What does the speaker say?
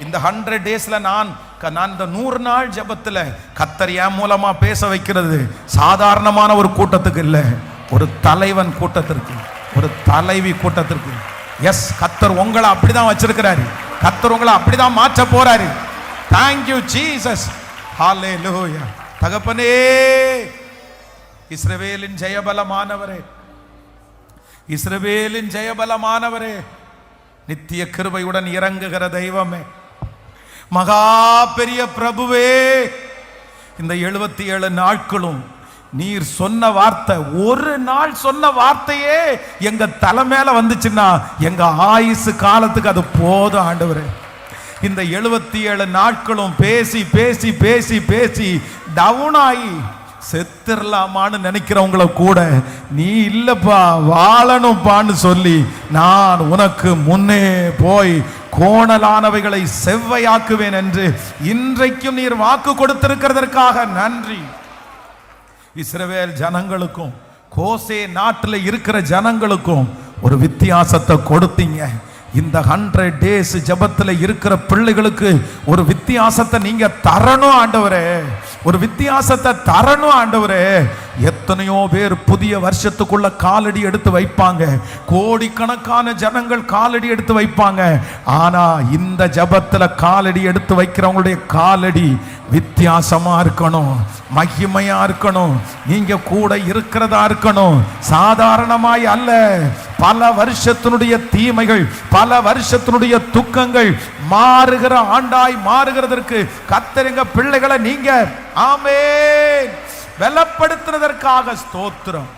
இந்த 100 டேஸ்ல நான் இந்த 100 நாள் ஜெபத்துல கர்த்தர் என் மூலமா பேச வைக்கிறது சாதாரணமான ஒரு கூட்டத்துக்கு இல்லை, ஒரு தலைவன் கூட்டத்திற்கு, ஒரு தலைவி கூட்டத்திற்கு. எஸ், கர்த்தர் உங்களை அப்படிதான் வச்சிருக்கிறாரு. கர்த்தர் உங்களை அப்படிதான் மாற்ற போறாரு. Thank you Jesus. ஹல்லேலூயா. தகப்பனே, இஸ்ரவேலின் ஜெயபலமானவரே, இஸ்ரவேலின் ஜெயபலமானவரே, நித்திய கிருபையுடன் இறங்குகிற தெய்வமே, மகா பெரிய பிரபுவே, இந்த 77 நாட்களும் நீர் சொன்ன வார்த்தை, ஒரு நாள் சொன்ன வார்த்தையே எங்க தலை மேல வந்துச்சுன்னா எங்க ஆயுசு காலத்துக்கு அது போதும் ஆண்டவரே. இந்த 77 நாட்களும் பேசி பேசி பேசி பேசி டவுன் ஆகி செத்துடலாமான்னு நினைக்கிறவங்களை கூட நீ இல்லப்பா வாழணும்பான்னு சொல்லி நான் உனக்கு முன்னே போய் கோணலானவைகளை செவ்வையாக்குவேன் என்று இன்றைக்கும் நீர் வாக்கு கொடுத்திருக்கிறதற்காக நன்றி. இஸ்ரவேல் ஜனங்களுக்கும் கோசே நாட்டில் இருக்கிற ஜனங்களுக்கும் ஒரு வித்தியாசத்தை கொடுத்தீங்க. இந்த 100 டேஸ் ஜெபத்தில் இருக்கிற பிள்ளைகளுக்கு ஒரு வித்தியாசத்தை நீங்க தரணும் ஆண்டவரே, ஒரு வித்தியாசத்தை தரணும் ஆண்டவரே. எத்தனையோ பேர் புதிய வருஷத்துக்குள்ள காலடி எடுத்து வைப்பாங்க, கோடிக்கணக்கான ஜனங்கள் காலடி எடுத்து வைப்பாங்க. ஆனா இந்த ஜெபத்துல காலடி எடுத்து வைக்கிறவங்களுடைய காலடி வித்தியாசமா இருக்கணும், மகிமையா இருக்கணும், நீங்க கூட இருக்கிறதா இருக்கணும், சாதாரணமாய் அல்ல. பல வருஷத்தினுடைய தீமைகள், பல வருஷத்தினுடைய துக்கங்கள் மாறுகிற ஆண்டாய் மாறுகிறதற்கு கர்த்தர் பிள்ளைகளை நீங்க ஆமென் பலப்படுத்துறதற்காக ஸ்தோத்திரம்.